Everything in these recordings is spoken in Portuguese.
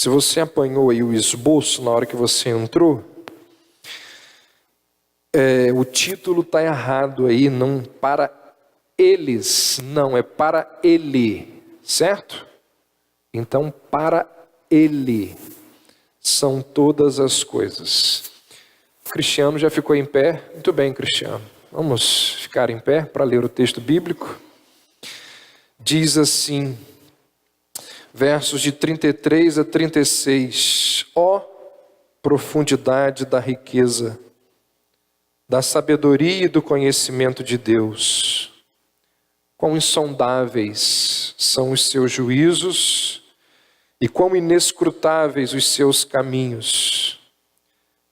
Se você apanhou aí o esboço na hora que você entrou, o título está errado aí, não para eles, não, é para ele, certo? Então, para ele são todas as coisas. O Cristiano já ficou em pé? Muito bem, Cristiano. Vamos ficar em pé para ler o texto bíblico. Diz assim, versos de 33 a 36. Ó profundidade da riqueza, da sabedoria e do conhecimento de Deus. Quão insondáveis são os seus juízos e quão inescrutáveis os seus caminhos.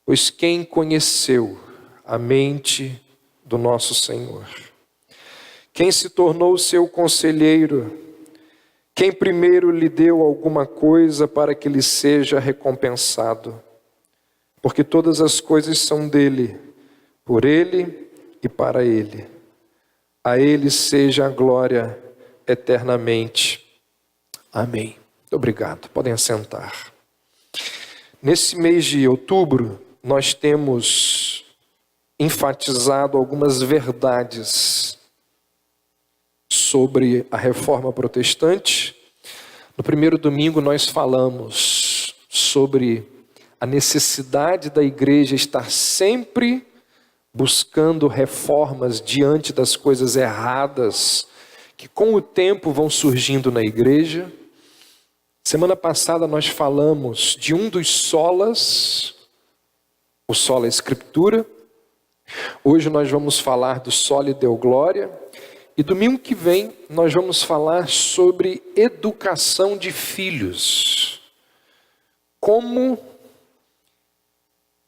Pois quem conheceu a mente do nosso Senhor? Quem se tornou seu conselheiro? Quem primeiro lhe deu alguma coisa para que lhe seja recompensado? Porque todas as coisas são dele, por ele e para ele. A ele seja a glória eternamente. Amém. Muito obrigado. Podem assentar. Nesse mês de outubro, nós temos enfatizado algumas verdades sobre a reforma protestante. No primeiro domingo nós falamos sobre a necessidade da igreja estar sempre buscando reformas diante das coisas erradas que com o tempo vão surgindo na igreja. Semana passada nós falamos de um dos solas, o sola escritura. Hoje nós vamos falar do soli deo glória. E domingo que vem nós vamos falar sobre educação de filhos. Como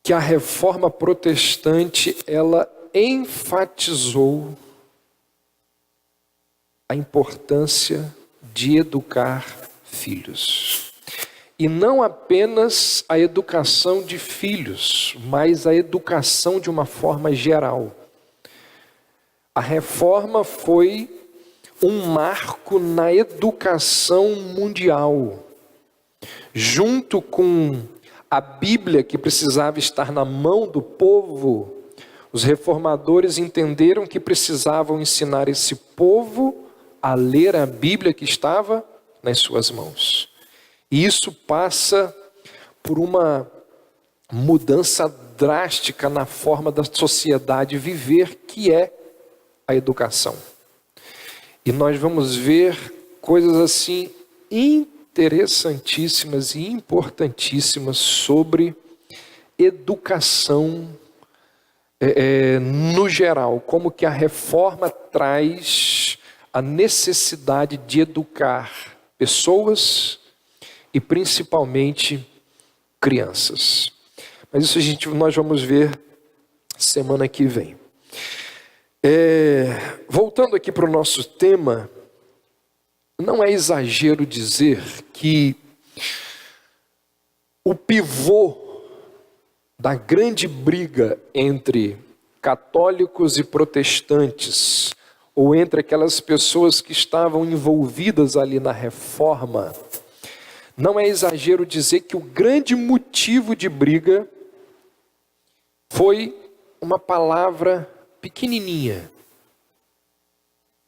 que a reforma protestante, ela enfatizou a importância de educar filhos. E não apenas a educação de filhos, mas a educação de uma forma geral. A reforma foi um marco na educação mundial, junto com a Bíblia que precisava estar na mão do povo. Os reformadores entenderam que precisavam ensinar esse povo a ler a Bíblia que estava nas suas mãos. E isso passa por uma mudança drástica na forma da sociedade viver, que é a educação. E nós vamos ver coisas assim interessantíssimas e importantíssimas sobre educação no geral, como que a reforma traz a necessidade de educar pessoas e principalmente crianças. Mas isso nós vamos ver semana que vem. Voltando aqui para o nosso tema, não é exagero dizer que o pivô da grande briga entre católicos e protestantes, ou entre aquelas pessoas que estavam envolvidas ali na reforma, não é exagero dizer que o grande motivo de briga foi uma palavra pequenininha,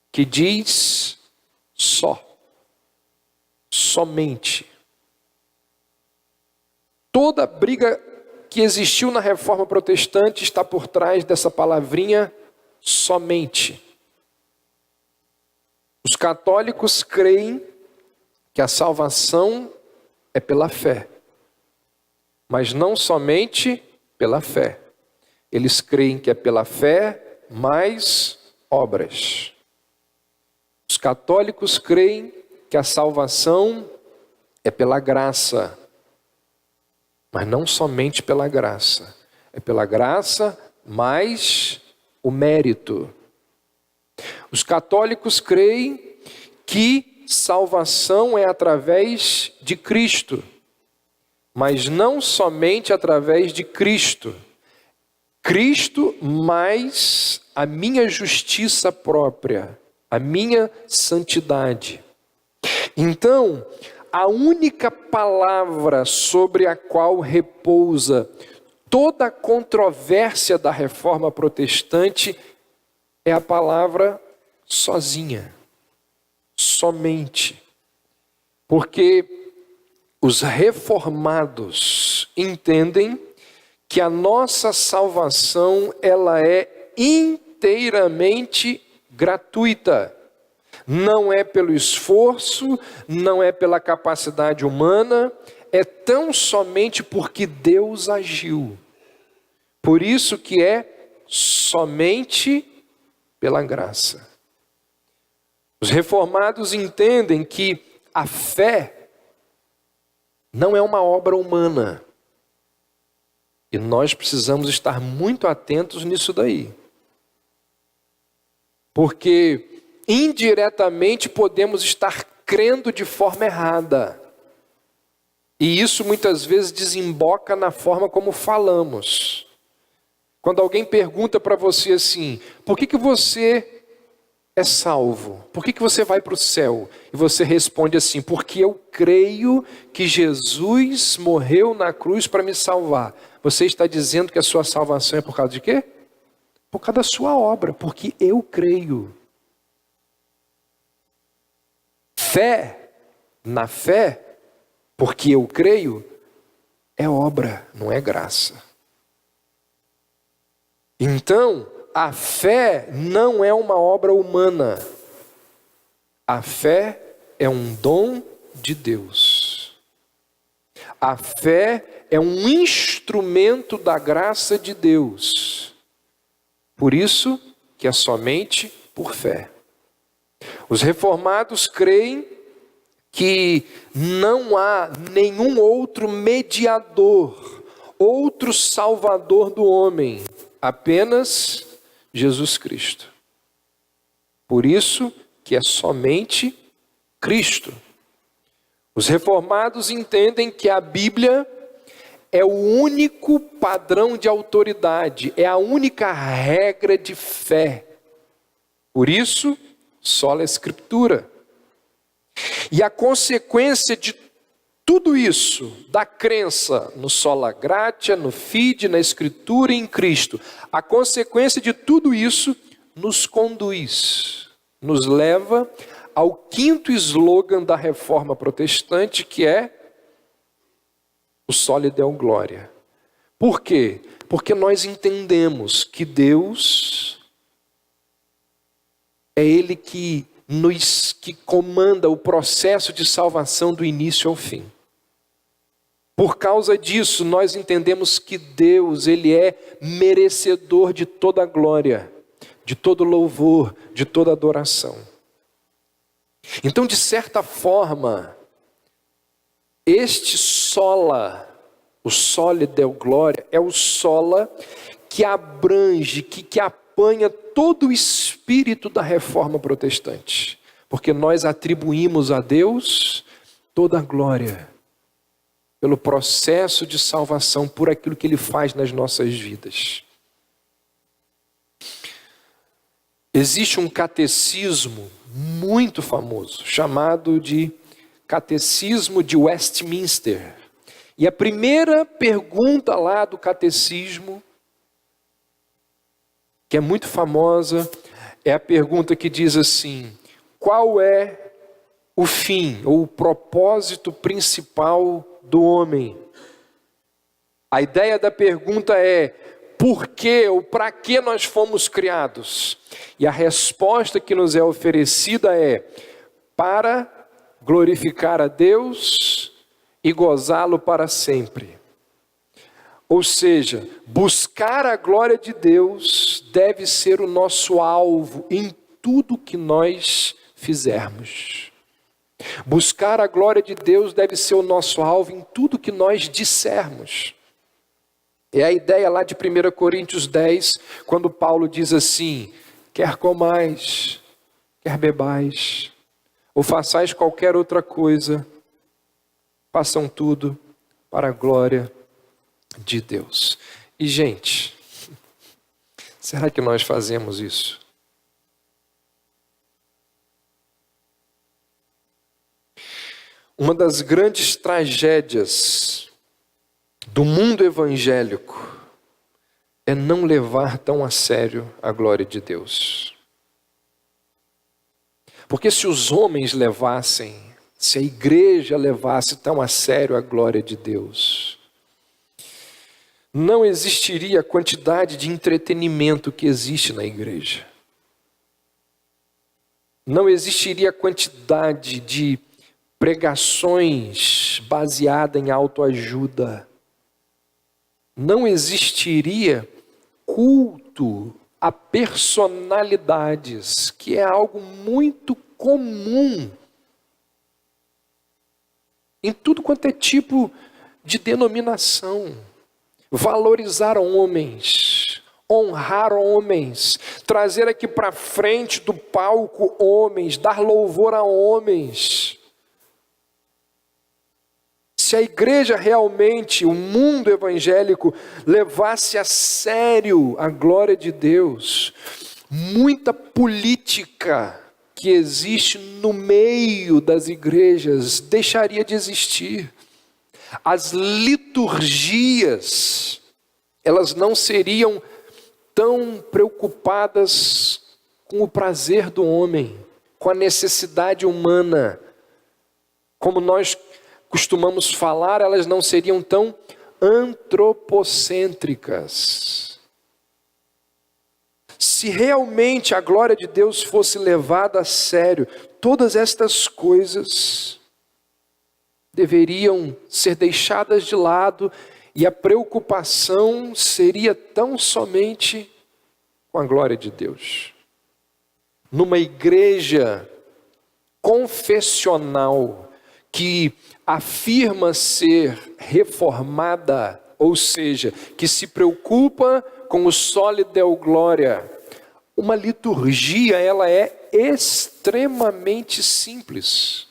que diz somente. Toda a briga que existiu na reforma protestante está por trás dessa palavrinha somente. Os católicos creem que a salvação é pela fé, mas não somente pela fé. Eles creem que é pela fé mais obras. Os católicos creem que a salvação é pela graça, mas não somente pela graça. É pela graça mais o mérito. Os católicos creem que salvação é através de Cristo, mas não somente através de Cristo. Cristo mais a minha justiça própria, a minha santidade. Então, a única palavra sobre a qual repousa toda a controvérsia da reforma protestante é a palavra sozinha, somente. Porque os reformados entendem que a nossa salvação ela é inteiramente gratuita. Não é pelo esforço, não é pela capacidade humana, é tão somente porque Deus agiu. Por isso que é somente pela graça. Os reformados entendem que a fé não é uma obra humana. E nós precisamos estar muito atentos nisso daí. Porque indiretamente podemos estar crendo de forma errada. E isso muitas vezes desemboca na forma como falamos. Quando alguém pergunta para você assim, por que você é salvo? Por que você vai para o céu? E você responde assim, porque eu creio que Jesus morreu na cruz para me salvar. Você está dizendo que a sua salvação é por causa de quê? Por causa da sua obra, porque eu creio. Fé, na fé, porque eu creio, é obra, não é graça. Então, a fé não é uma obra humana. A fé é um dom de Deus. A fé é um instrumento da graça de Deus. Por isso que é somente por fé. Os reformados creem que não há nenhum outro mediador, outro salvador do homem, apenas Jesus Cristo. Por isso que é somente Cristo. Os reformados entendem que a Bíblia é o único padrão de autoridade, é a única regra de fé. Por isso, sola Escritura. E a consequência de tudo isso, da crença no sola gratia, no fide, na Escritura e em Cristo, a consequência de tudo isso nos conduz, nos leva ao quinto slogan da reforma protestante, que é o Soli Deo Gloria. Por quê? Porque nós entendemos que Deus é Ele que comanda o processo de salvação do início ao fim. Por causa disso, nós entendemos que Deus, Ele é merecedor de toda a glória, de todo louvor, de toda adoração. Então, de certa forma, este sola, o Soli Deo Gloria, é o sola que abrange, que apanha todo o espírito da reforma protestante. Porque nós atribuímos a Deus toda a glória pelo processo de salvação, por aquilo que Ele faz nas nossas vidas. Existe um catecismo muito famoso, chamado de Catecismo de Westminster. E a primeira pergunta lá do catecismo, que é muito famosa, é a pergunta que diz assim: qual é o fim ou o propósito principal do homem? A ideia da pergunta é: por que ou para que nós fomos criados? E a resposta que nos é oferecida é: para glorificar a Deus e gozá-lo para sempre. Ou seja, buscar a glória de Deus deve ser o nosso alvo em tudo que nós fizermos. Buscar a glória de Deus deve ser o nosso alvo em tudo que nós dissermos. É a ideia lá de 1 Coríntios 10, quando Paulo diz assim: quer comais, quer bebais, ou façais qualquer outra coisa, façam tudo para a glória de Deus. E gente, será que nós fazemos isso? Uma das grandes tragédias do mundo evangélico é não levar tão a sério a glória de Deus. Porque se os homens levassem, se a igreja levasse tão a sério a glória de Deus, não existiria a quantidade de entretenimento que existe na igreja. Não existiria a quantidade de pregações baseadas em autoajuda. Não existiria culto a personalidades, que é algo muito comum em tudo quanto é tipo de denominação. Valorizar homens, honrar homens, trazer aqui para frente do palco homens, dar louvor a homens. Se a igreja realmente, o mundo evangélico, levasse a sério a glória de Deus, muita política que existe no meio das igrejas deixaria de existir. As liturgias, elas não seriam tão preocupadas com o prazer do homem, com a necessidade humana. Como nós costumamos falar, elas não seriam tão antropocêntricas. Se realmente a glória de Deus fosse levada a sério, todas estas coisas deveriam ser deixadas de lado e a preocupação seria tão somente com a glória de Deus. Numa igreja confessional que afirma ser reformada, ou seja, que se preocupa com o soli deo glória, uma liturgia, ela é extremamente simples.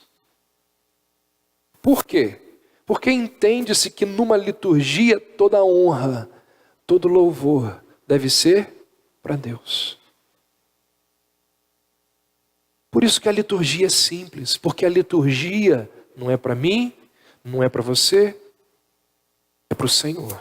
Por quê? Porque entende-se que numa liturgia toda honra, todo louvor deve ser para Deus. Por isso que a liturgia é simples, porque a liturgia não é para mim, não é para você, é para o Senhor.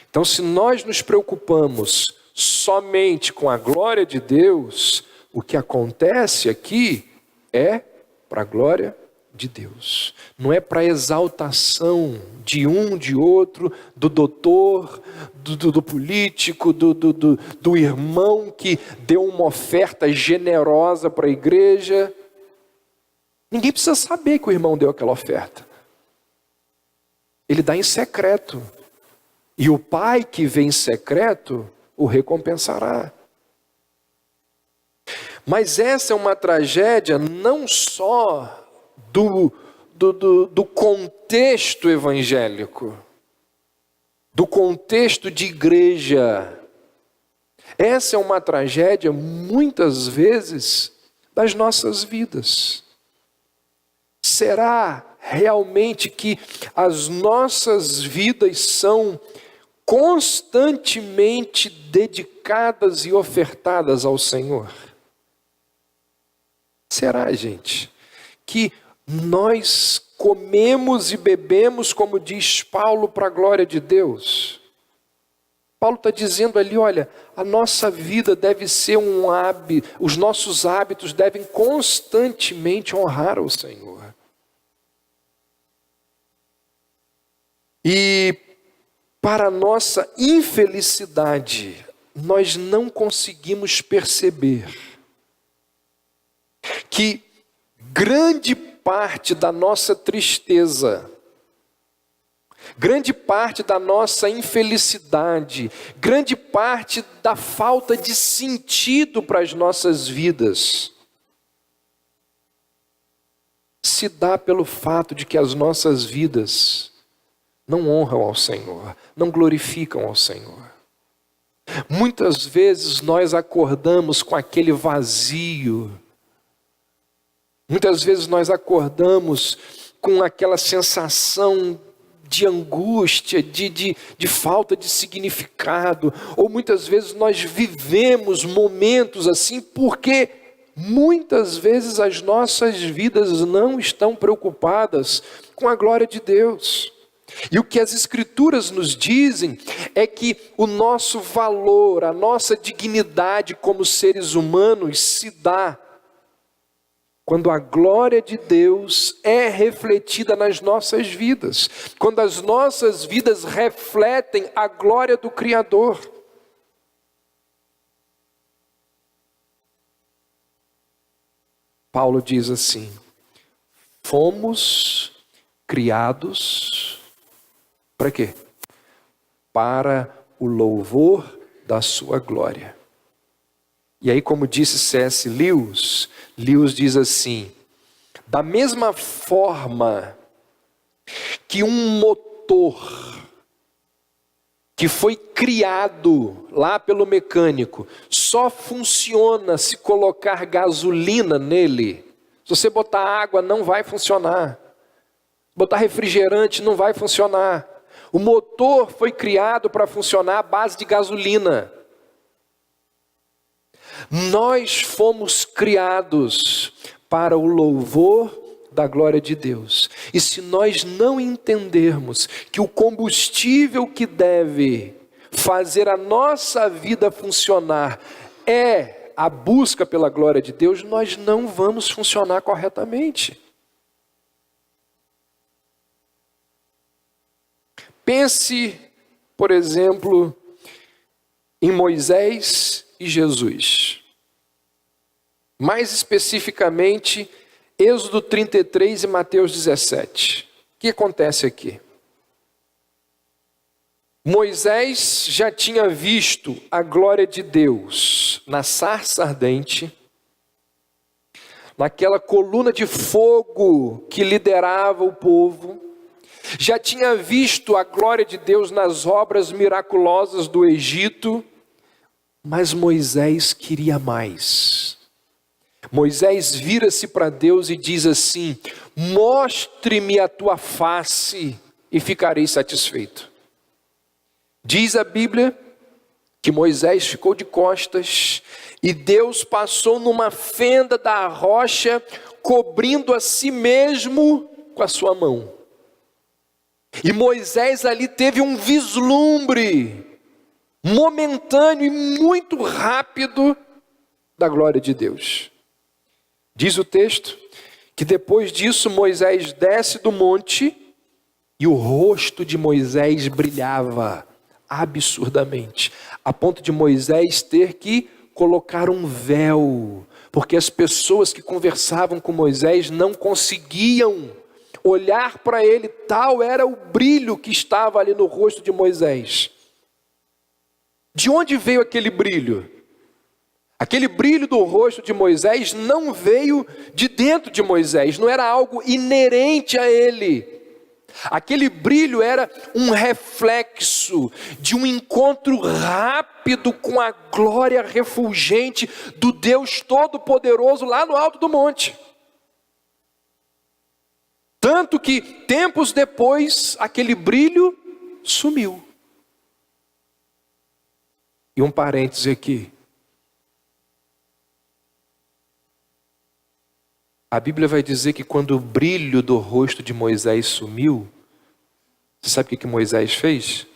Então, se nós nos preocupamos somente com a glória de Deus, o que acontece aqui é para a glória de Deus. Não é para exaltação de um, de outro, do doutor, do político, do irmão que deu uma oferta generosa para a igreja. Ninguém precisa saber que o irmão deu aquela oferta. Ele dá em secreto. E o pai que vê em secreto o recompensará. Mas essa é uma tragédia não só do contexto evangélico, do contexto de igreja. Essa é uma tragédia, muitas vezes, das nossas vidas. Será realmente que as nossas vidas são constantemente dedicadas e ofertadas ao Senhor? Será, gente, que nós comemos e bebemos, como diz Paulo, para a glória de Deus? Paulo está dizendo ali, olha, a nossa vida deve ser um hábito, os nossos hábitos devem constantemente honrar o Senhor. E para a nossa infelicidade, nós não conseguimos perceber que grande parte da nossa tristeza, grande parte da nossa infelicidade, grande parte da falta de sentido para as nossas vidas, se dá pelo fato de que as nossas vidas não honram ao Senhor, não glorificam ao Senhor. Muitas vezes nós acordamos com aquele vazio. Muitas vezes nós acordamos com aquela sensação de angústia, de falta de significado. Ou muitas vezes nós vivemos momentos assim porque Muitas vezes as nossas vidas não estão preocupadas com a glória de Deus. E o que as Escrituras nos dizem é que o nosso valor, a nossa dignidade como seres humanos se dá quando a glória de Deus é refletida nas nossas vidas, quando as nossas vidas refletem a glória do Criador. Paulo diz assim: fomos criados para quê? Para o louvor da sua glória. E aí, como disse C.S. Lewis diz assim: da mesma forma que um motor que foi criado lá pelo mecânico só funciona se colocar gasolina nele. Se você botar água, não vai funcionar. Botar refrigerante, não vai funcionar. O motor foi criado para funcionar à base de gasolina. Nós fomos criados para o louvor da glória de Deus. E se nós não entendermos que o combustível que deve fazer a nossa vida funcionar é a busca pela glória de Deus, nós não vamos funcionar corretamente. Pense, por exemplo, em Moisés e Jesus. Mais especificamente, Êxodo 33 e Mateus 17. O que acontece aqui? Moisés já tinha visto a glória de Deus na sarça ardente, naquela coluna de fogo que liderava o povo, já tinha visto a glória de Deus nas obras miraculosas do Egito, mas Moisés queria mais. Moisés vira-se para Deus e diz assim: mostre-me a tua face e ficarei satisfeito. Diz a Bíblia que Moisés ficou de costas e Deus passou numa fenda da rocha, cobrindo a si mesmo com a sua mão. E Moisés ali teve um vislumbre momentâneo e muito rápido da glória de Deus. Diz o texto que depois disso Moisés desce do monte e o rosto de Moisés brilhava absurdamente, a ponto de Moisés ter que colocar um véu, porque as pessoas que conversavam com Moisés não conseguiam olhar para ele, tal era o brilho que estava ali no rosto de Moisés. De onde veio aquele brilho? Aquele brilho do rosto de Moisés não veio de dentro de Moisés, não era algo inerente a ele. Aquele brilho era um reflexo de um encontro rápido com a glória refulgente do Deus Todo-Poderoso lá no alto do monte. Tanto que tempos depois aquele brilho sumiu. E um parêntese aqui. A Bíblia vai dizer que quando o brilho do rosto de Moisés sumiu, você sabe o que Moisés fez?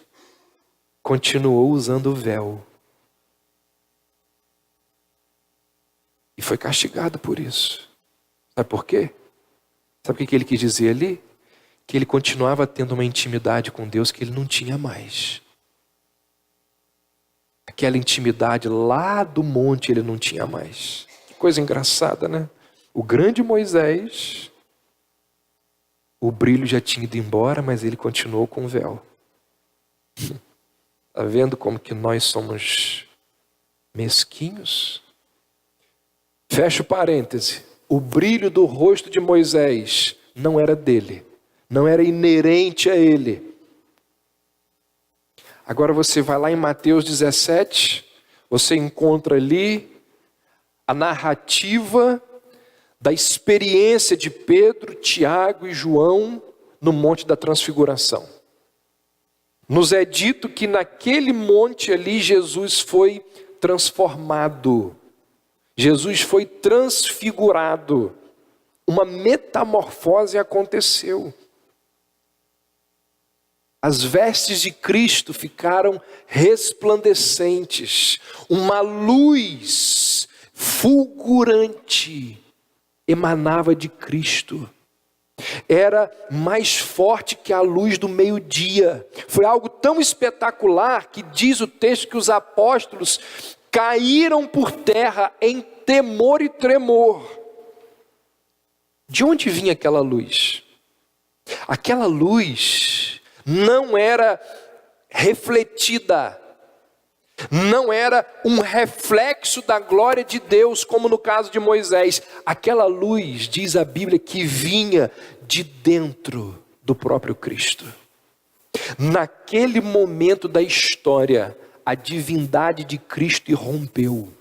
Continuou usando o véu. E foi castigado por isso. Sabe por quê? Sabe o que ele quis dizer ali? Que ele continuava tendo uma intimidade com Deus que ele não tinha mais. Aquela intimidade lá do monte ele não tinha mais. Que coisa engraçada, né? O grande Moisés, o brilho já tinha ido embora, mas ele continuou com o véu. Está vendo como que nós somos mesquinhos? Fecha o parêntese. O brilho do rosto de Moisés não era dele, não era inerente a ele. Agora você vai lá em Mateus 17, você encontra ali a narrativa da experiência de Pedro, Tiago e João no Monte da Transfiguração. Nos é dito que naquele monte ali Jesus foi transformado. Jesus foi transfigurado. Uma metamorfose aconteceu. As vestes de Cristo ficaram resplandecentes. Uma luz fulgurante emanava de Cristo. Era mais forte que a luz do meio-dia. Foi algo tão espetacular que diz o texto que os apóstolos caíram por terra em temor e tremor. De onde vinha aquela luz? Aquela luz não era refletida, não era um reflexo da glória de Deus, como no caso de Moisés. Aquela luz, diz a Bíblia, que vinha de dentro do próprio Cristo. Naquele momento da história, a divindade de Cristo irrompeu.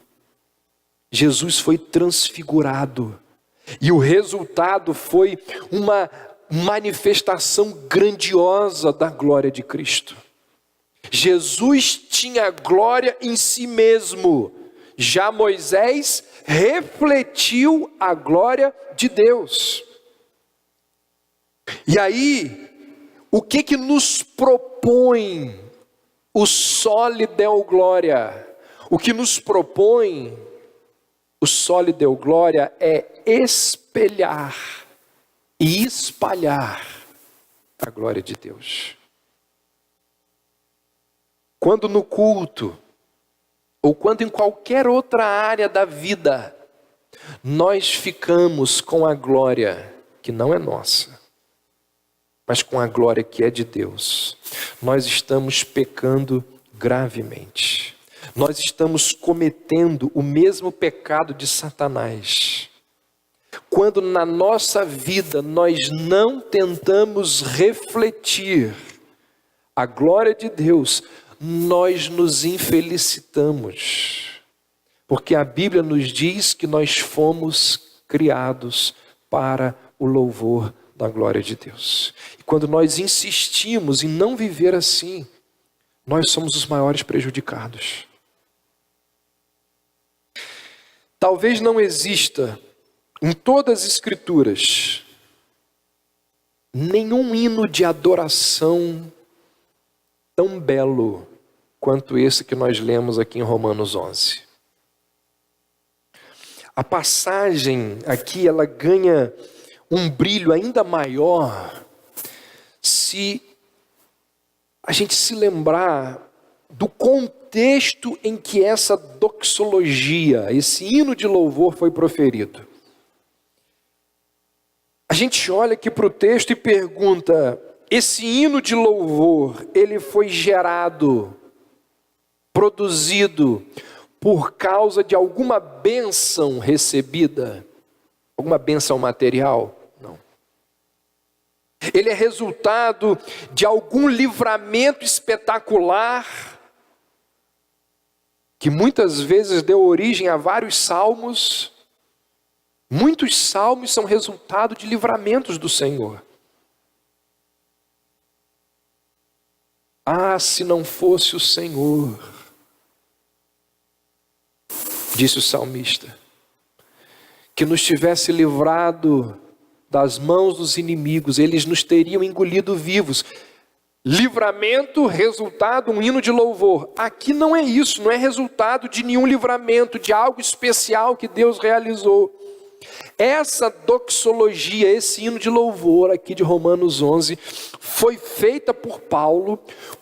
Jesus foi transfigurado. E o resultado foi uma manifestação grandiosa da glória de Cristo. Jesus tinha glória em si mesmo. Já Moisés refletiu a glória de Deus. E aí, o que nos propõe o Soli Deo Glória? O que nos propõe o Soli Deo Glória é espelhar e espalhar a glória de Deus. Quando no culto, ou quando em qualquer outra área da vida, nós ficamos com a glória que não é nossa, mas com a glória que é de Deus, nós estamos pecando gravemente. Nós estamos cometendo o mesmo pecado de Satanás. Quando na nossa vida nós não tentamos refletir a glória de Deus, nós nos infelicitamos. Porque a Bíblia nos diz que nós fomos criados para o louvor da glória de Deus. E quando nós insistimos em não viver assim, nós somos os maiores prejudicados. Talvez não exista em todas as Escrituras nenhum hino de adoração tão belo quanto esse que nós lemos aqui em Romanos 11. A passagem aqui, ela ganha um brilho ainda maior se a gente se lembrar do contexto em que essa doxologia, esse hino de louvor foi proferido. A gente olha aqui para o texto e pergunta: esse hino de louvor, ele foi gerado, produzido por causa de alguma bênção recebida? Alguma bênção material? Não. Ele é resultado de algum livramento espetacular, que muitas vezes deu origem a vários salmos. Muitos salmos são resultado de livramentos do Senhor. Ah, se não fosse o Senhor, disse o salmista, que nos tivesse livrado das mãos dos inimigos, eles nos teriam engolido vivos. Livramento, resultado, um hino de louvor. Aqui não é isso, não é resultado de nenhum livramento, de algo especial que Deus realizou. Essa doxologia, esse hino de louvor aqui de Romanos 11, foi feita por Paulo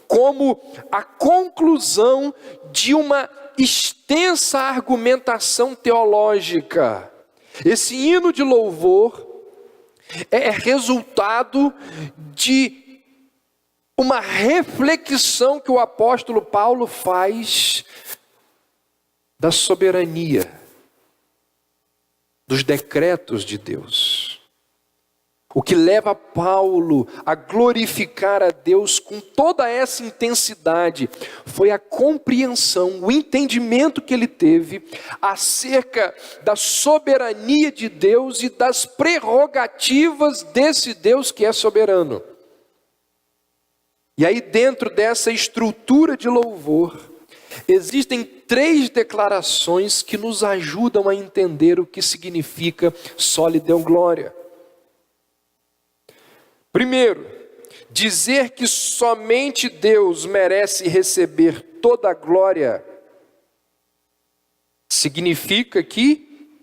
como a conclusão de uma extensa argumentação teológica. Esse hino de louvor é resultado de uma reflexão que o apóstolo Paulo faz da soberania, dos decretos de Deus. O que leva Paulo a glorificar a Deus com toda essa intensidade foi a compreensão, o entendimento que ele teve acerca da soberania de Deus e das prerrogativas desse Deus que é soberano. E aí, dentro dessa estrutura de louvor, existem 3 declarações que nos ajudam a entender o que significa só lhe deu glória. Primeiro, dizer que somente Deus merece receber toda a glória significa que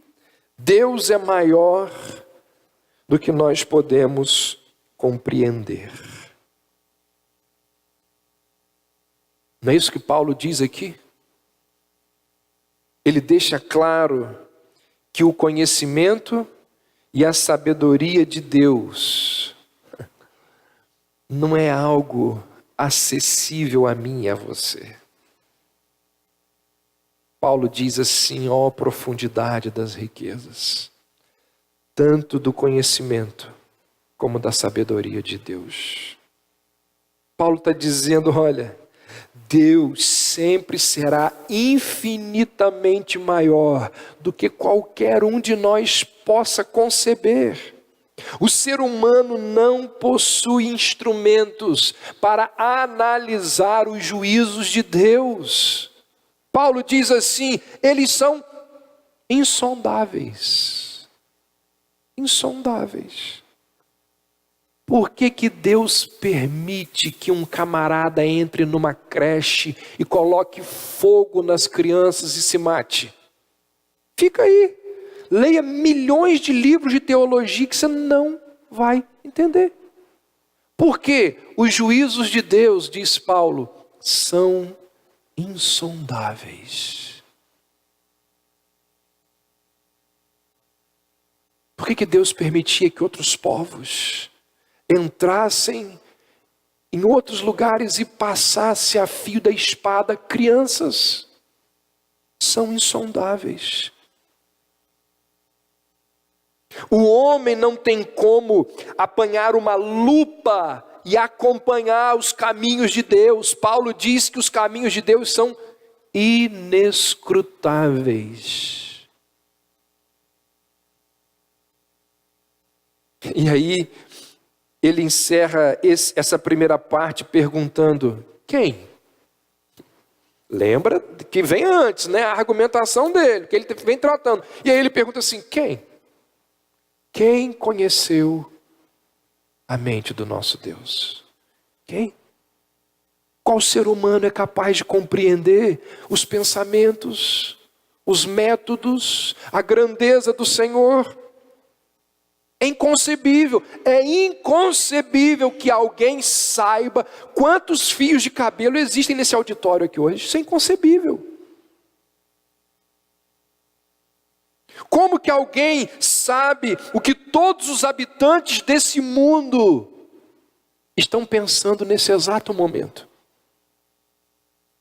Deus é maior do que nós podemos compreender. Não é isso que Paulo diz aqui? Ele deixa claro que o conhecimento e a sabedoria de Deus não é algo acessível a mim e a você. Paulo diz assim: ó profundidade das riquezas, tanto do conhecimento como da sabedoria de Deus. Paulo está dizendo, olha, Deus sempre será infinitamente maior do que qualquer um de nós possa conceber. O ser humano não possui instrumentos para analisar os juízos de Deus. Paulo diz assim: eles são insondáveis. Insondáveis. Por que Deus permite que um camarada entre numa creche e coloque fogo nas crianças e se mate? Fica aí. Leia milhões de livros de teologia que você não vai entender. Porque os juízos de Deus, diz Paulo, são insondáveis. Por que Deus permitia que outros povos entrassem em outros lugares e passassem a fio da espada crianças? São insondáveis. O homem não tem como apanhar uma lupa e acompanhar os caminhos de Deus. Paulo diz que os caminhos de Deus são inescrutáveis. E aí, ele encerra essa primeira parte perguntando: quem? Lembra que vem antes, né? A argumentação dele, que ele vem tratando. E aí ele pergunta assim: quem? Quem conheceu a mente do nosso Deus? Quem? Qual ser humano é capaz de compreender os pensamentos, os métodos, a grandeza do Senhor? É inconcebível que alguém saiba quantos fios de cabelo existem nesse auditório aqui hoje. Isso é inconcebível. Como que alguém sabe o que todos os habitantes desse mundo estão pensando nesse exato momento?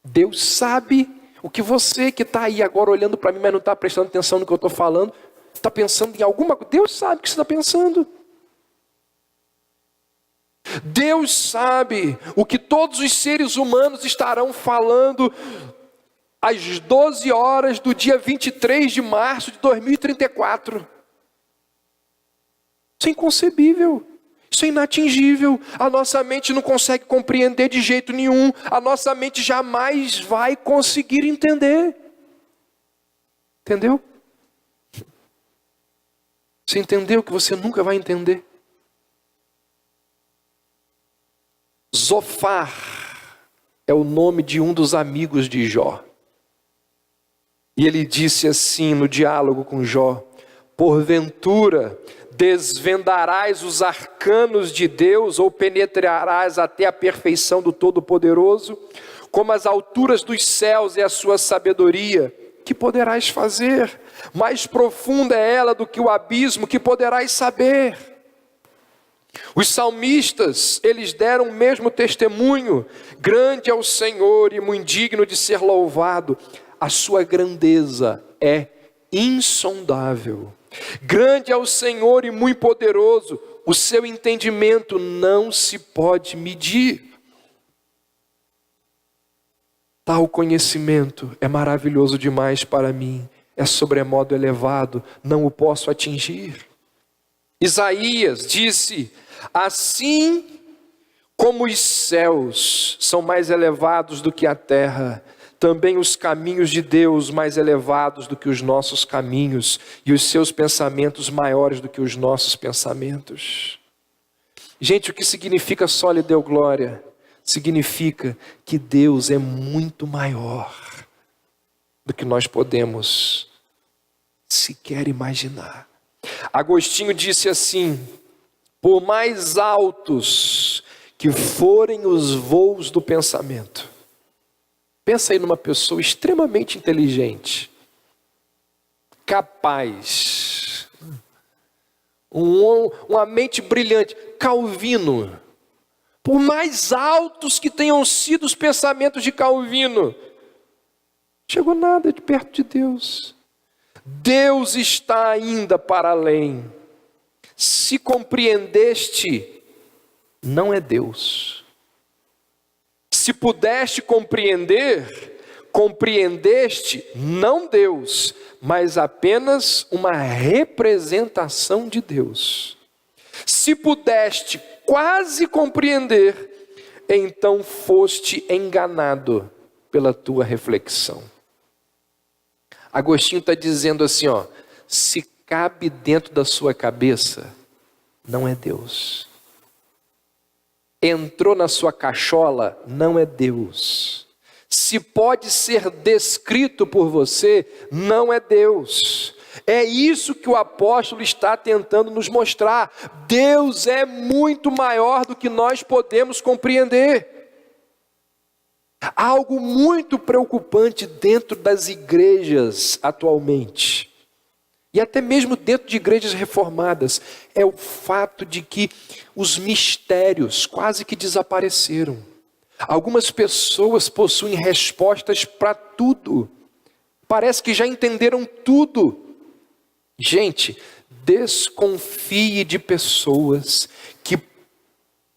Deus sabe o que você que está aí agora olhando para mim, mas não está prestando atenção no que eu estou falando, está pensando em alguma coisa. Deus sabe o que você está pensando. Deus sabe o que todos os seres humanos estarão falando às 12 horas do dia 23 de março de 2034. Isso é inconcebível. Isso é inatingível. A nossa mente não consegue compreender de jeito nenhum. A nossa mente jamais vai conseguir entender. Entendeu? Você entendeu que você nunca vai entender? Zofar é o nome de um dos amigos de Jó. E ele disse assim no diálogo com Jó: porventura desvendarás os arcanos de Deus, ou penetrarás até a perfeição do Todo-Poderoso? Como as alturas dos céus é a sua sabedoria, que poderás fazer? Mais profunda é ela do que o abismo, que poderás saber? Os salmistas, eles deram o mesmo testemunho: grande é o Senhor e muito digno de ser louvado. A sua grandeza é insondável. Grande é o Senhor e muito poderoso. O seu entendimento não se pode medir. Tal conhecimento é maravilhoso demais para mim. É sobremodo elevado, não o posso atingir. Isaías disse: assim como os céus são mais elevados do que a terra, Também os caminhos de Deus mais elevados do que os nossos caminhos, e os seus pensamentos maiores do que os nossos pensamentos. Gente, o que significa só lhe deu glória? Significa que Deus é muito maior do que nós podemos sequer imaginar. Agostinho disse assim: por mais altos que forem os voos do pensamento. Pensa aí numa pessoa extremamente inteligente, capaz, uma mente brilhante, Calvino. Por mais altos que tenham sido os pensamentos de Calvino, chegou nada de perto de Deus. Deus está ainda para além. Se compreendeste, não é Deus. Se pudeste compreender, compreendeste não Deus, mas apenas uma representação de Deus. Se pudeste quase compreender, então foste enganado pela tua reflexão. Agostinho está dizendo assim, se cabe dentro da sua cabeça, não é Deus. Entrou na sua cachola, não é Deus. Se pode ser descrito por você, não é Deus. É isso que o apóstolo está tentando nos mostrar. Deus é muito maior do que nós podemos compreender. Há algo muito preocupante dentro das igrejas atualmente, e até mesmo dentro de igrejas reformadas, é o fato de que os mistérios quase que desapareceram. Algumas pessoas possuem respostas para tudo, parece que já entenderam tudo. Gente, desconfie de pessoas que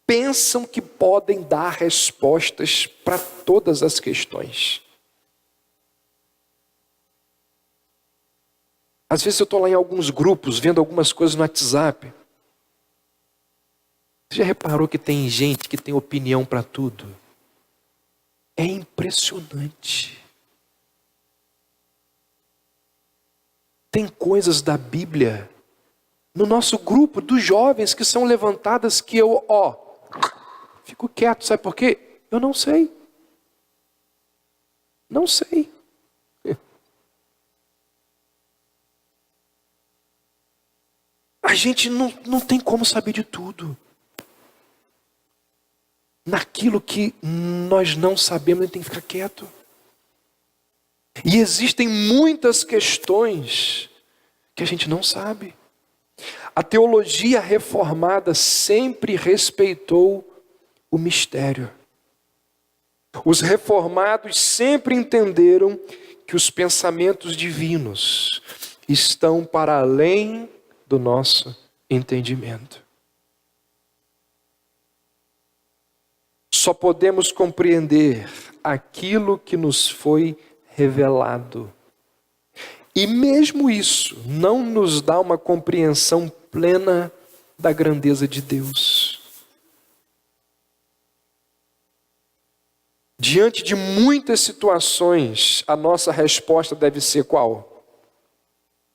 pensam que podem dar respostas para todas as questões. Às vezes eu estou lá em alguns grupos, vendo algumas coisas no WhatsApp. Você já reparou que tem gente que tem opinião para tudo? É impressionante. Tem coisas da Bíblia no nosso grupo dos jovens que são levantadas que eu, fico quieto, sabe por quê? Eu não sei. Não sei. A gente não tem como saber de tudo. Naquilo que nós não sabemos, a gente tem que ficar quieto. E existem muitas questões que a gente não sabe. A teologia reformada sempre respeitou o mistério. Os reformados sempre entenderam que os pensamentos divinos estão para além do nosso entendimento. Só podemos compreender aquilo que nos foi revelado. E mesmo isso não nos dá uma compreensão plena da grandeza de Deus. Diante de muitas situações, a nossa resposta deve ser qual?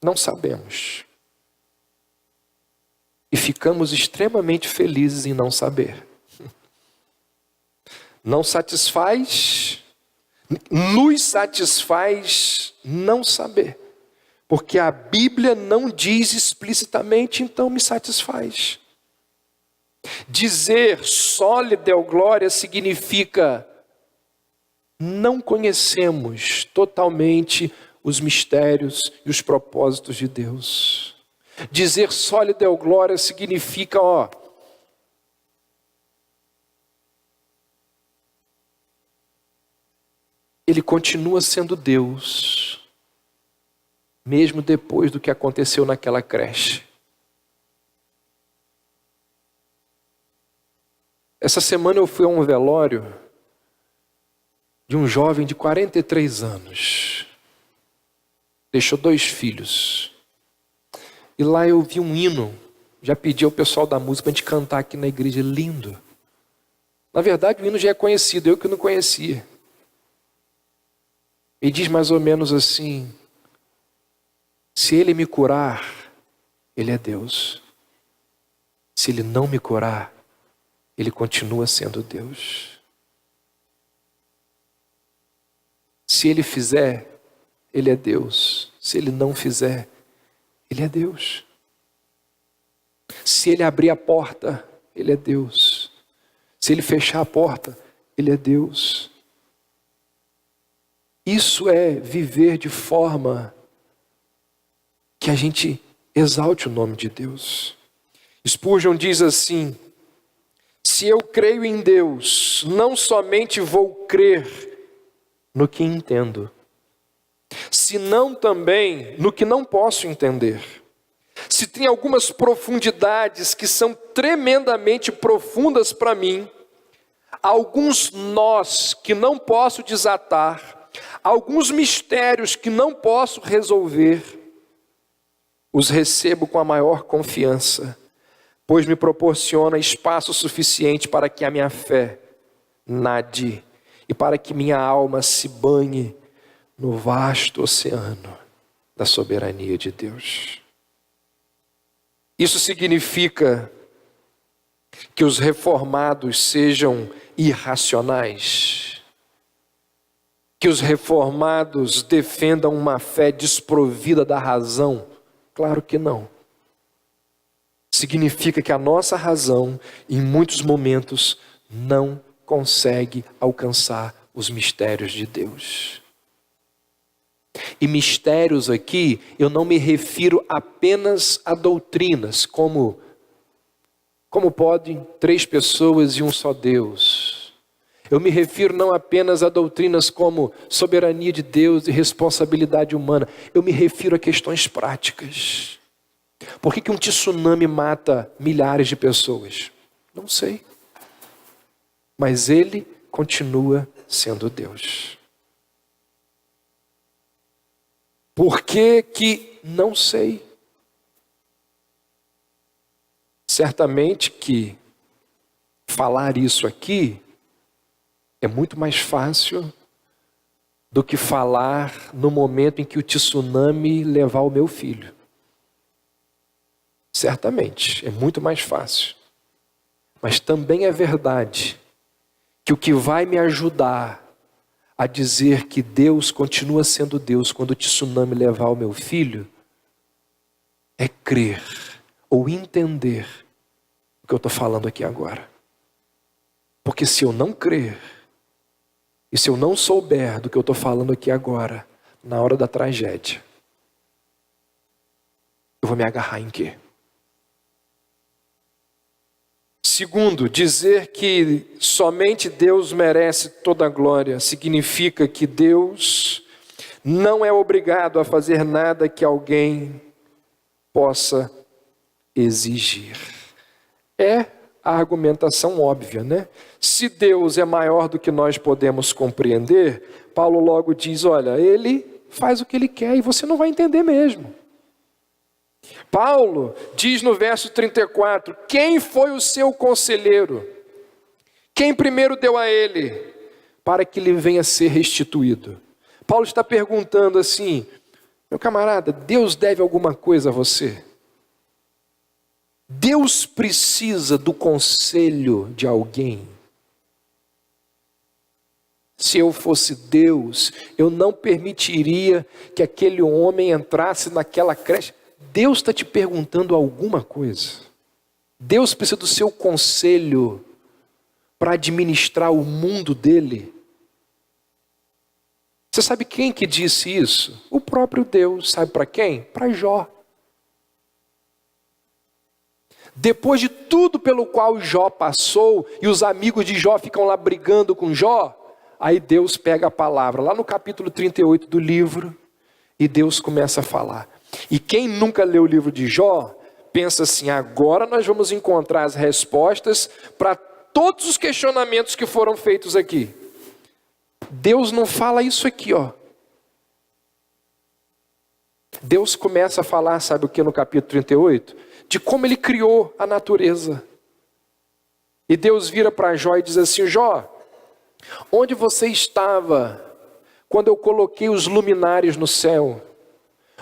Não sabemos. E ficamos extremamente felizes em não saber. Não satisfaz, nos satisfaz não saber. Porque a Bíblia não diz explicitamente, então me satisfaz. Dizer só lhe deu glória significa não conhecemos totalmente os mistérios e os propósitos de Deus. Dizer só lhe deu glória significa, Ele continua sendo Deus, mesmo depois do que aconteceu naquela creche. Essa semana eu fui a um velório de um jovem de 43 anos. Deixou 2 filhos. E lá eu vi um hino. Já pedi ao pessoal da música para a gente cantar aqui na igreja. Lindo. Na verdade o hino já é conhecido, eu que não conhecia. e diz mais ou menos assim: se Ele me curar, Ele é Deus. Se Ele não me curar, Ele continua sendo Deus. Se Ele fizer, Ele é Deus. Se Ele não fizer, Ele é Deus. Se Ele abrir a porta, Ele é Deus. Se Ele fechar a porta, Ele é Deus. Isso é viver de forma que a gente exalte o nome de Deus. Spurgeon diz assim: se eu creio em Deus, não somente vou crer no que entendo, senão também no que não posso entender. Se tem algumas profundidades que são tremendamente profundas para mim, alguns nós que não posso desatar, alguns mistérios que não posso resolver, os recebo com a maior confiança, pois me proporciona espaço suficiente para que a minha fé nade e para que minha alma se banhe no vasto oceano da soberania de Deus. Isso significa que os reformados sejam irracionais, que os reformados defendam uma fé desprovida da razão? Claro que não. Significa que a nossa razão, em muitos momentos, não consegue alcançar os mistérios de Deus. E mistérios aqui, eu não me refiro apenas a doutrinas, como podem 3 pessoas e um só Deus. Eu me refiro não apenas a doutrinas como soberania de Deus e responsabilidade humana. Eu me refiro a questões práticas. Por que um tsunami mata milhares de pessoas? Não sei. Mas Ele continua sendo Deus. Por que não sei? Certamente que falar isso aqui é muito mais fácil do que falar no momento em que o tsunami levar o meu filho. Certamente, é muito mais fácil. Mas também é verdade que o que vai me ajudar a dizer que Deus continua sendo Deus quando o tsunami levar o meu filho é crer ou entender o que eu estou falando aqui agora. Porque se eu não crer e se eu não souber do que eu estou falando aqui agora, na hora da tragédia, eu vou me agarrar em quê? Segundo, dizer que somente Deus merece toda a glória significa que Deus não é obrigado a fazer nada que alguém possa exigir. É a argumentação óbvia, né? Se Deus é maior do que nós podemos compreender, Paulo logo diz, olha, Ele faz o que Ele quer e você não vai entender mesmo. Paulo diz no verso 34, quem foi o seu conselheiro? Quem primeiro deu a ele para que lhe venha a ser restituído? Paulo está perguntando assim, meu camarada, Deus deve alguma coisa a você? Deus precisa do conselho de alguém? Se eu fosse Deus, eu não permitiria que aquele homem entrasse naquela creche. Deus está te perguntando alguma coisa. Deus precisa do seu conselho para administrar o mundo dele. Você sabe quem que disse isso? O próprio Deus. Sabe para quem? Para Jó. Depois de tudo pelo qual Jó passou, e os amigos de Jó ficam lá brigando com Jó, aí Deus pega a palavra, lá no capítulo 38 do livro, e Deus começa a falar. E quem nunca leu o livro de Jó, pensa assim, agora nós vamos encontrar as respostas para todos os questionamentos que foram feitos aqui. Deus não fala isso aqui, ó. Deus começa a falar, sabe o que no capítulo 38? De como Ele criou a natureza. E Deus vira para Jó e diz assim, Jó, onde você estava quando eu coloquei os luminares no céu?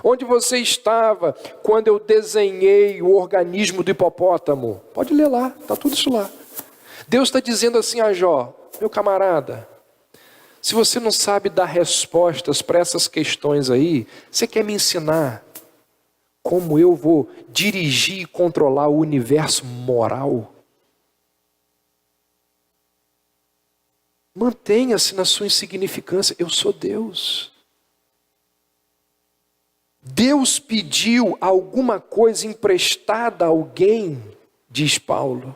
Onde você estava quando eu desenhei o organismo do hipopótamo? Pode ler lá, está tudo isso lá. Deus está dizendo assim a Jó: meu camarada, se você não sabe dar respostas para essas questões aí, você quer me ensinar como eu vou dirigir e controlar o universo moral? Mantenha-se na sua insignificância. Eu sou Deus. Deus pediu alguma coisa emprestada a alguém, diz Paulo.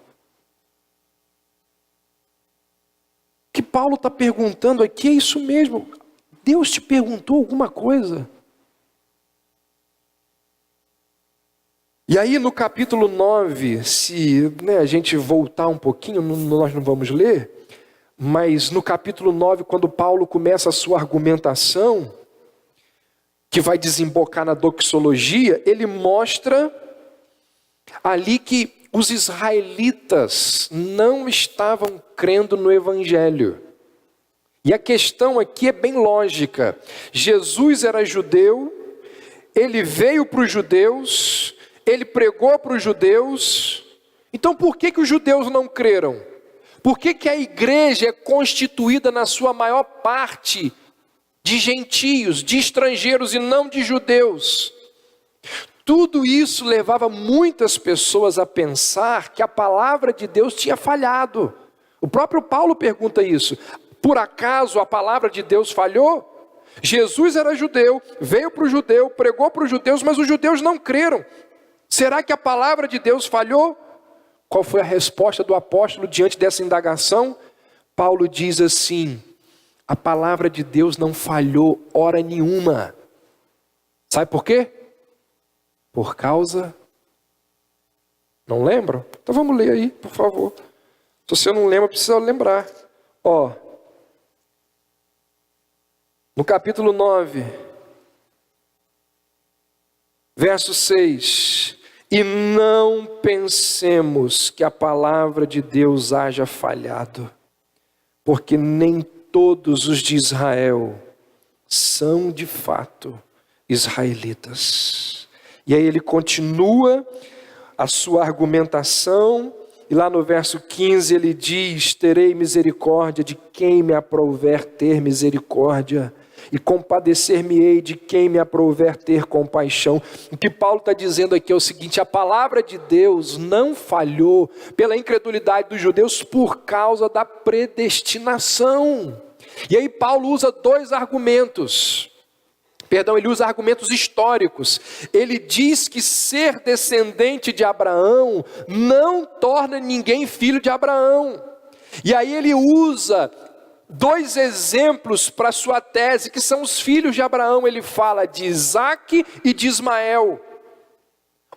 O que Paulo está perguntando aqui é isso mesmo. Deus te perguntou alguma coisa? E aí no capítulo 9, se a gente voltar um pouquinho, nós não vamos ler, mas no capítulo 9, quando Paulo começa a sua argumentação, que vai desembocar na doxologia, ele mostra ali que os israelitas não estavam crendo no evangelho. E a questão aqui é bem lógica. Jesus era judeu, ele veio para os judeus, ele pregou para os judeus. Então por que os judeus não creram? Por que a igreja é constituída na sua maior parte de gentios, de estrangeiros e não de judeus? Tudo isso levava muitas pessoas a pensar que a palavra de Deus tinha falhado. O próprio Paulo pergunta isso: por acaso a palavra de Deus falhou? Jesus era judeu, veio para o judeu, pregou para os judeus, mas os judeus não creram. Será que a palavra de Deus falhou? Qual foi a resposta do apóstolo diante dessa indagação? Paulo diz assim: a palavra de Deus não falhou hora nenhuma. Sabe por quê? Por causa... Não lembram? Então vamos ler aí, por favor. Se você não lembra, precisa lembrar. No capítulo 9, verso 6... E não pensemos que a palavra de Deus haja falhado, porque nem todos os de Israel são de fato israelitas. E aí ele continua a sua argumentação, e lá no verso 15 ele diz: terei misericórdia de quem me aprouver ter misericórdia, e compadecer-me-ei de quem me aprouver ter compaixão. O que Paulo está dizendo aqui é o seguinte: a palavra de Deus não falhou pela incredulidade dos judeus por causa da predestinação. E aí Paulo usa dois argumentos. Ele usa argumentos históricos. Ele diz que ser descendente de Abraão não torna ninguém filho de Abraão. E aí ele usa dois exemplos para sua tese, que são os filhos de Abraão. Ele fala de Isaac e de Ismael.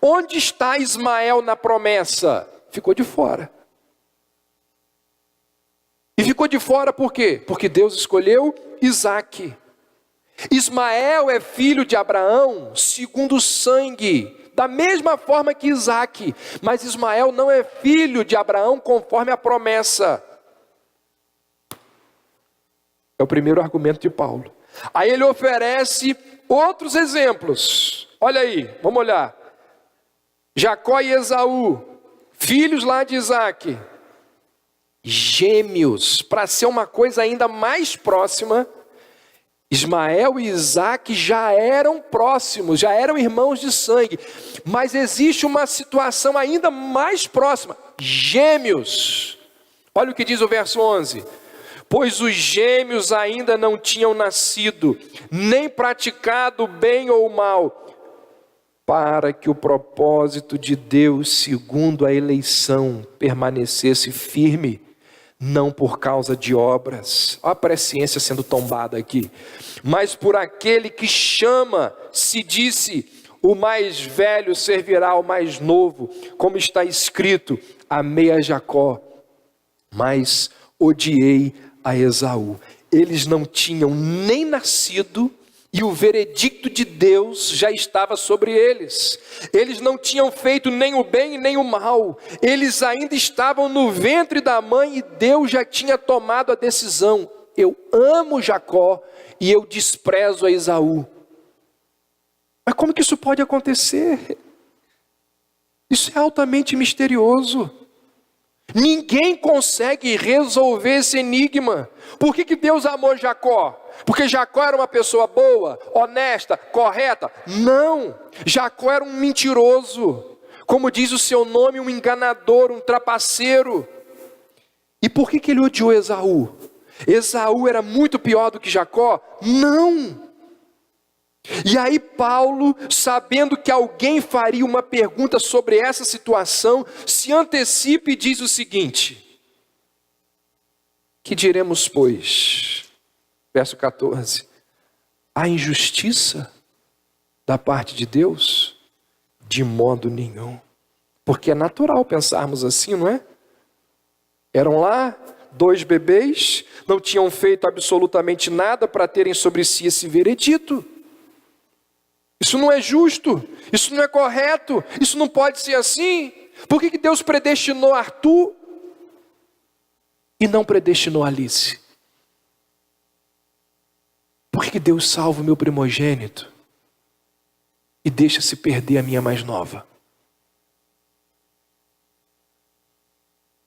Onde está Ismael na promessa? Ficou de fora. E ficou de fora por quê? Porque Deus escolheu Isaac. Ismael é filho de Abraão segundo o sangue, da mesma forma que Isaac. Mas Ismael não é filho de Abraão conforme a promessa. É o primeiro argumento de Paulo. Aí ele oferece outros exemplos. Olha aí, vamos olhar. Jacó e Esaú, filhos lá de Isaac, gêmeos, para ser uma coisa ainda mais próxima. Ismael e Isaac já eram próximos, já eram irmãos de sangue. Mas existe uma situação ainda mais próxima: gêmeos. Olha o que diz o verso 11. Pois os gêmeos ainda não tinham nascido, nem praticado bem ou mal, para que o propósito de Deus, segundo a eleição, permanecesse firme, não por causa de obras. Olha a presciência sendo tombada aqui. Mas por aquele que chama, se disse: o mais velho servirá ao mais novo, como está escrito: amei a Jacó, mas odiei a Esaú. Eles não tinham nem nascido e o veredicto de Deus já estava sobre eles. Eles não tinham feito nem o bem nem o mal. Eles ainda estavam no ventre da mãe e Deus já tinha tomado a decisão: eu amo Jacó e eu desprezo a Esaú. Mas como que isso pode acontecer? Isso é altamente misterioso. Ninguém consegue resolver esse enigma. Por que Deus amou Jacó? Porque Jacó era uma pessoa boa, honesta, correta? Não, Jacó era um mentiroso. Como diz o seu nome, um enganador, um trapaceiro. E por que ele odiou Esaú? Esaú era muito pior do que Jacó? Não. E aí Paulo, sabendo que alguém faria uma pergunta sobre essa situação, se antecipa e diz o seguinte: que diremos, pois? Verso 14. Há injustiça da parte de Deus? De modo nenhum. Porque é natural pensarmos assim, não é? Eram lá 2 bebês, não tinham feito absolutamente nada para terem sobre si esse veredito. Isso não é justo, isso não é correto, isso não pode ser assim. Por que Deus predestinou Arthur e não predestinou Alice? Por que Deus salva o meu primogênito e deixa se perder a minha mais nova?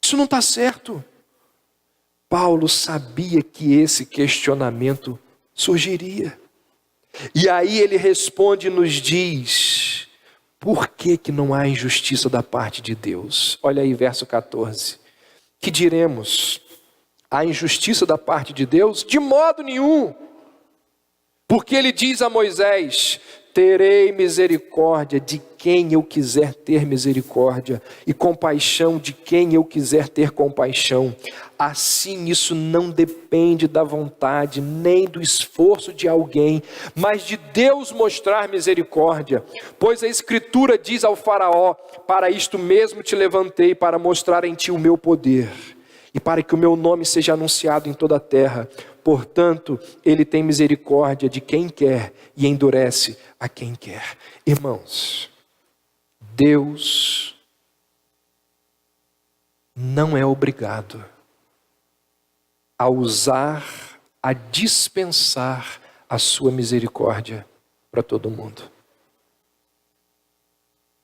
Isso não está certo. Paulo sabia que esse questionamento surgiria. E aí ele responde e nos diz, por que não há injustiça da parte de Deus? Olha aí verso 14. Que diremos? Há injustiça da parte de Deus? De modo nenhum. Porque ele diz a Moisés, terei misericórdia de quem eu quiser ter misericórdia, e compaixão de quem eu quiser ter compaixão. Assim, isso não depende da vontade, nem do esforço de alguém, mas de Deus mostrar misericórdia. Pois a Escritura diz ao faraó, para isto mesmo te levantei, para mostrar em ti o meu poder, e para que o meu nome seja anunciado em toda a terra. Portanto, ele tem misericórdia de quem quer e endurece a quem quer. Irmãos, Deus não é obrigado a usar, a dispensar a sua misericórdia para todo mundo.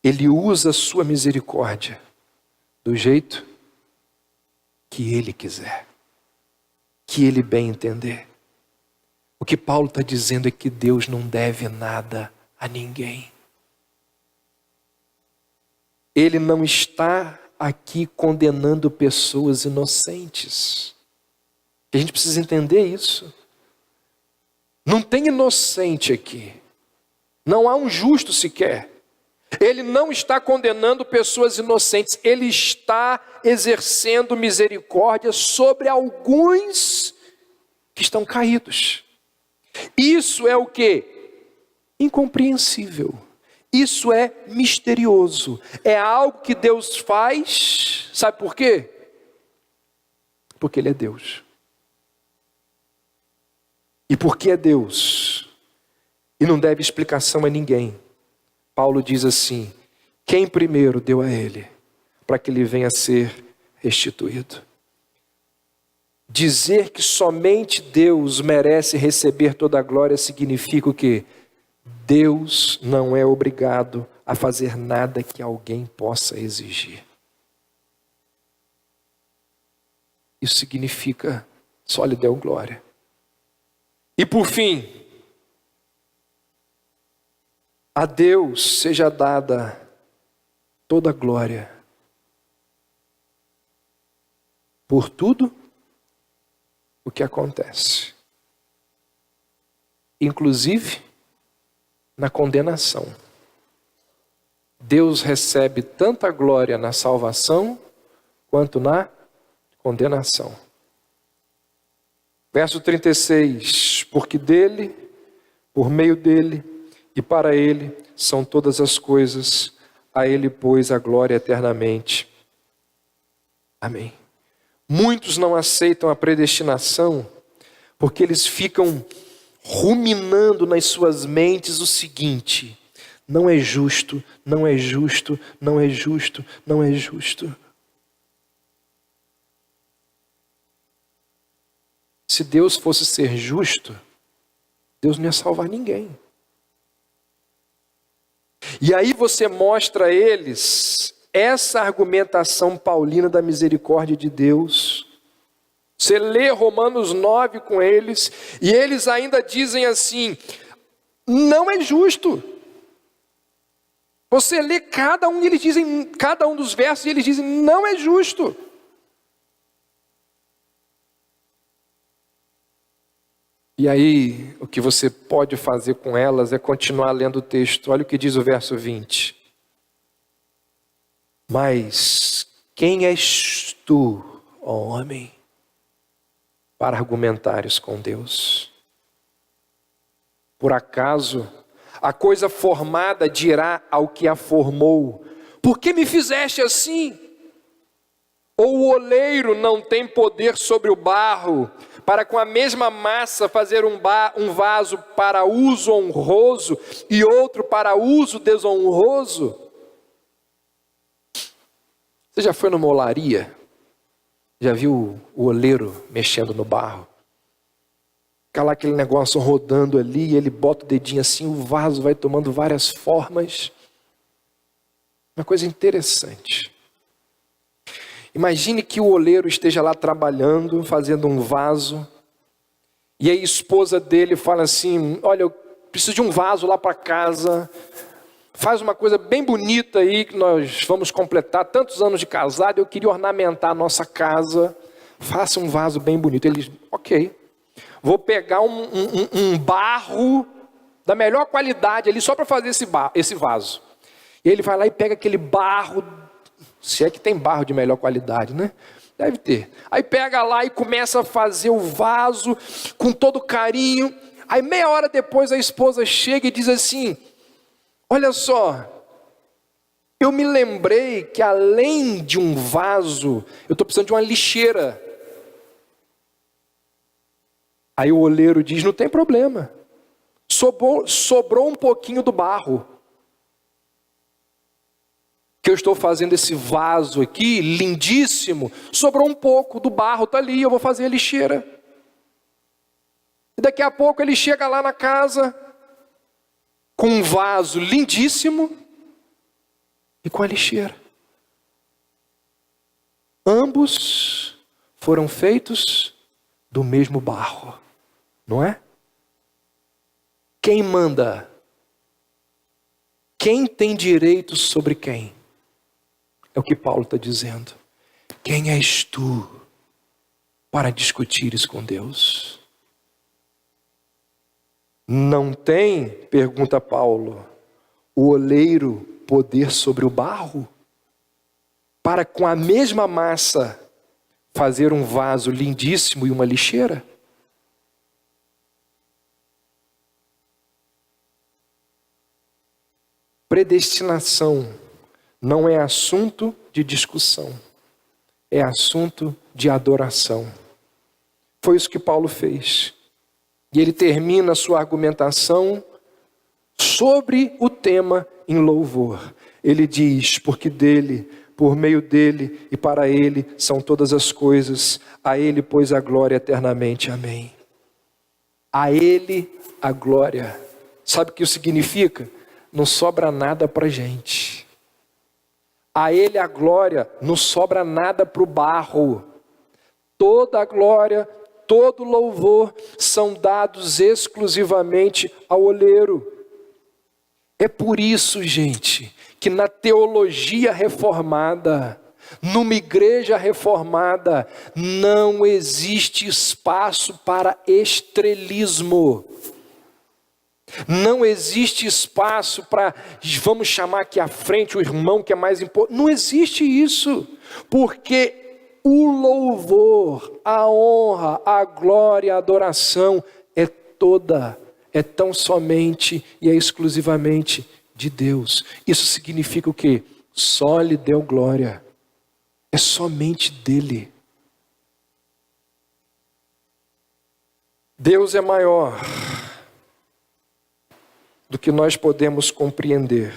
Ele usa a sua misericórdia do jeito que ele quiser, que ele bem entender. O que Paulo está dizendo é que Deus não deve nada a ninguém. Ele não está aqui condenando pessoas inocentes. A gente precisa entender isso. Não tem inocente aqui. Não há um justo sequer. Ele não está condenando pessoas inocentes. Ele está exercendo misericórdia sobre alguns que estão caídos. Isso é o quê? Incompreensível. Isso é misterioso. É algo que Deus faz. Sabe por quê? Porque Ele é Deus. E porque é Deus, e não deve explicação a ninguém, Paulo diz assim, quem primeiro deu a ele, para que ele venha a ser restituído. Dizer que somente Deus merece receber toda a glória significa o quê? Deus não é obrigado a fazer nada que alguém possa exigir. Isso significa, só lhe deu glória. E por fim, a Deus seja dada toda a glória por tudo o que acontece, inclusive na condenação. Deus recebe tanta glória na salvação quanto na condenação. Verso 36, porque dele, por meio dele e para ele são todas as coisas, a ele pois a glória eternamente. Amém. Muitos não aceitam a predestinação porque eles ficam ruminando nas suas mentes o seguinte: não é justo, não é justo, não é justo, não é justo. Se Deus fosse ser justo, Deus não ia salvar ninguém. E aí você mostra a eles essa argumentação paulina da misericórdia de Deus. Você lê Romanos 9 com eles, e eles ainda dizem assim: não é justo. Você lê cada um, e eles dizem, cada um dos versos, e eles dizem, não é justo. E aí, o que você pode fazer com elas é continuar lendo o texto. Olha o que diz o verso 20. Mas quem és tu, ó homem, para argumentares com Deus? Por acaso a coisa formada dirá ao que a formou: por que me fizeste assim? Ou o oleiro não tem poder sobre o barro, para com a mesma massa fazer um vaso para uso honroso e outro para uso desonroso? Você já foi numa olaria? Já viu o oleiro mexendo no barro? Fica lá aquele negócio rodando ali, ele bota o dedinho assim, o vaso vai tomando várias formas. Uma coisa interessante. Imagine que o oleiro esteja lá trabalhando, fazendo um vaso, e a esposa dele fala assim: olha, eu preciso de um vaso lá para casa, faz uma coisa bem bonita aí, que nós vamos completar tantos anos de casado, eu queria ornamentar a nossa casa, faça um vaso bem bonito. Ele diz: ok, vou pegar um barro da melhor qualidade ali, só para fazer esse vaso. E ele vai lá e pega aquele barro, se é que tem barro de melhor qualidade, né? Deve ter. Aí pega lá e começa a fazer o vaso com todo carinho. Aí meia hora depois a esposa chega e diz assim: olha só, eu me lembrei que além de um vaso, eu estou precisando de uma lixeira. Aí o oleiro diz: não tem problema, sobrou um pouquinho do barro, que eu estou fazendo esse vaso aqui, lindíssimo, sobrou um pouco do barro, está ali, eu vou fazer a lixeira. E daqui a pouco ele chega lá na casa, com um vaso lindíssimo, e com a lixeira. Ambos foram feitos do mesmo barro, não é? Quem manda? Quem tem direito sobre quem? É o que Paulo está dizendo. Quem és tu para discutires com Deus? Não tem, pergunta Paulo, o oleiro poder sobre o barro? Para com a mesma massa fazer um vaso lindíssimo e uma lixeira? Predestinação não é assunto de discussão, é assunto de adoração. Foi isso que Paulo fez. E ele termina a sua argumentação sobre o tema em louvor. Ele diz: porque dele, por meio dele e para ele são todas as coisas, a ele pois a glória eternamente. Amém. A ele a glória. Sabe o que isso significa? Não sobra nada para a gente. A ele a glória, não sobra nada para o barro. Toda a glória, todo louvor são dados exclusivamente ao oleiro. É por isso, gente, que na teologia reformada, numa igreja reformada, não existe espaço para estrelismo. Não existe espaço para, vamos chamar aqui à frente o irmão que é mais importante. Não existe isso, porque o louvor, a honra, a glória, a adoração é tão somente e é exclusivamente de Deus. Isso significa o quê? Só lhe deu glória, é somente dele. Deus é maior do que nós podemos compreender.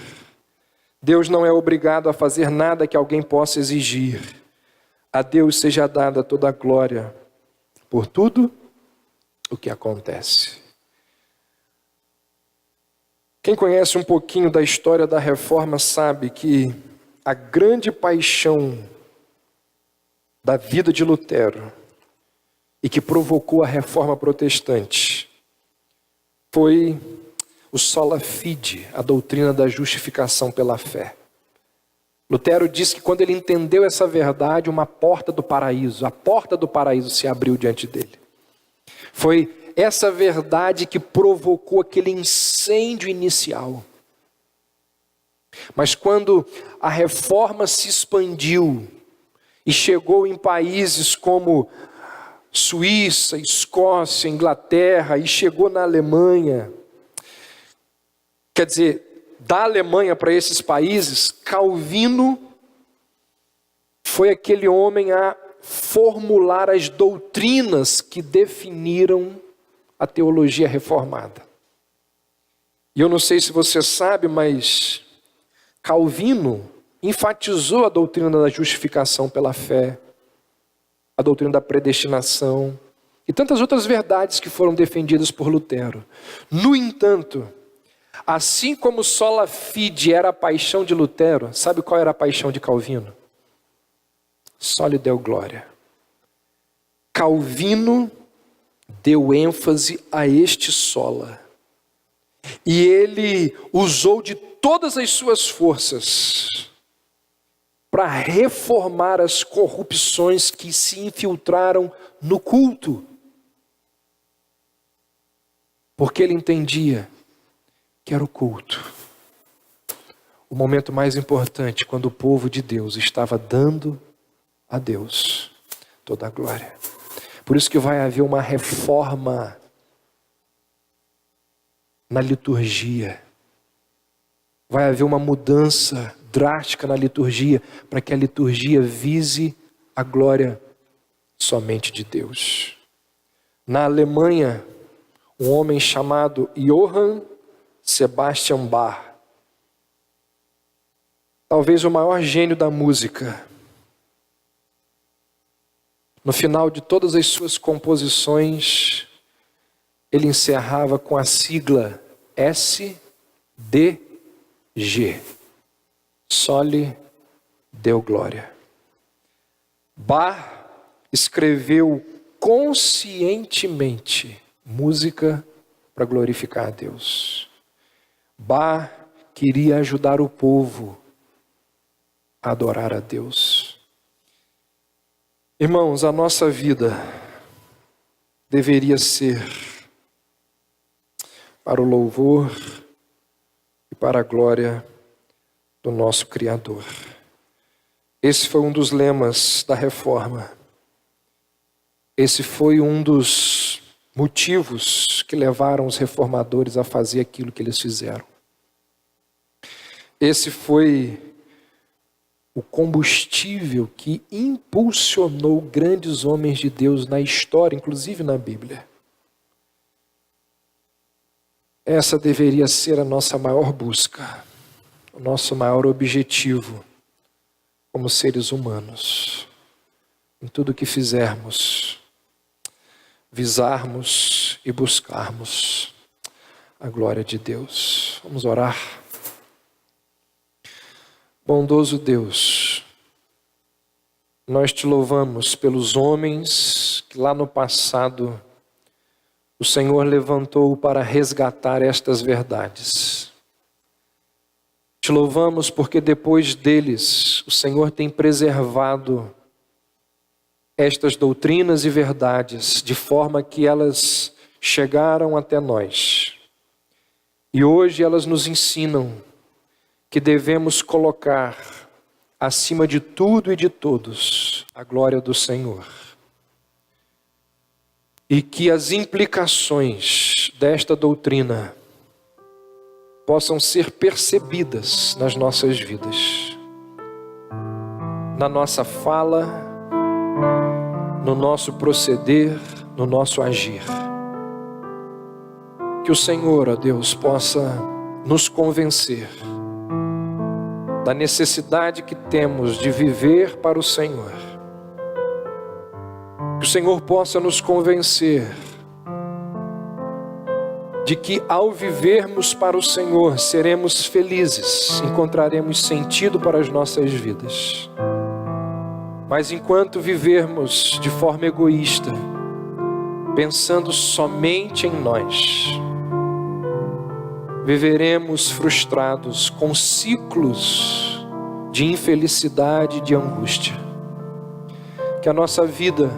Deus não é obrigado a fazer nada que alguém possa exigir. A Deus seja dada toda a glória por tudo o que acontece. Quem conhece um pouquinho da história da Reforma sabe que a grande paixão da vida de Lutero e que provocou a Reforma Protestante foi o sola fide, a doutrina da justificação pela fé. Lutero diz que quando ele entendeu essa verdade, a porta do paraíso se abriu diante dele. Foi essa verdade que provocou aquele incêndio inicial. Mas quando a reforma se expandiu e chegou em países como Suíça, Escócia, Inglaterra, e chegou na Alemanha, quer dizer, da Alemanha para esses países, Calvino foi aquele homem a formular as doutrinas que definiram a teologia reformada. E eu não sei se você sabe, mas Calvino enfatizou a doutrina da justificação pela fé, a doutrina da predestinação e tantas outras verdades que foram defendidas por Lutero. No entanto, assim como sola fide era a paixão de Lutero, sabe qual era a paixão de Calvino? Soli Deo Gloria. Calvino deu ênfase a este sola. E ele usou de todas as suas forças para reformar as corrupções que se infiltraram no culto. Porque ele entendia que era o culto o momento mais importante, quando o povo de Deus estava dando a Deus toda a glória. Por isso que vai haver uma reforma na liturgia. Vai haver uma mudança drástica na liturgia, para que a liturgia vise a glória somente de Deus. Na Alemanha, um homem chamado Johann Sebastian Bach, talvez o maior gênio da música, no final de todas as suas composições, ele encerrava com a sigla SDG, Soli Deo Gloria. Bach escreveu conscientemente música para glorificar a Deus. Bach queria ajudar o povo a adorar a Deus. Irmãos, a nossa vida deveria ser para o louvor e para a glória do nosso Criador. Esse foi um dos lemas da Reforma. Esse foi um dos motivos que levaram os reformadores a fazer aquilo que eles fizeram. Esse foi o combustível que impulsionou grandes homens de Deus na história, inclusive na Bíblia. Essa deveria ser a nossa maior busca, o nosso maior objetivo como seres humanos. Em tudo que fizermos, visarmos e buscarmos a glória de Deus. Vamos orar. Bondoso Deus, nós te louvamos pelos homens que lá no passado o Senhor levantou para resgatar estas verdades. Te louvamos porque depois deles o Senhor tem preservado estas doutrinas e verdades de forma que elas chegaram até nós. E hoje elas nos ensinam que devemos colocar acima de tudo e de todos a glória do Senhor. E que as implicações desta doutrina possam ser percebidas nas nossas vidas, na nossa fala, no nosso proceder, no nosso agir. Que o Senhor, ó Deus, possa nos convencer da necessidade que temos de viver para o Senhor. Que o Senhor possa nos convencer de que ao vivermos para o Senhor seremos felizes, encontraremos sentido para as nossas vidas. Mas enquanto vivermos de forma egoísta, pensando somente em nós, viveremos frustrados com ciclos de infelicidade e de angústia. Que a nossa vida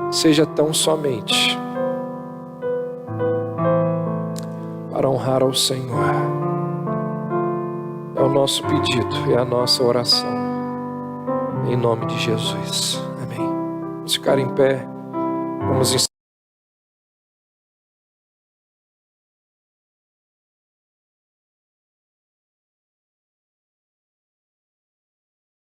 seja tão somente para honrar ao Senhor. É o nosso pedido, é a nossa oração. Em nome de Jesus. Amém. Vamos ficar em pé. Vamos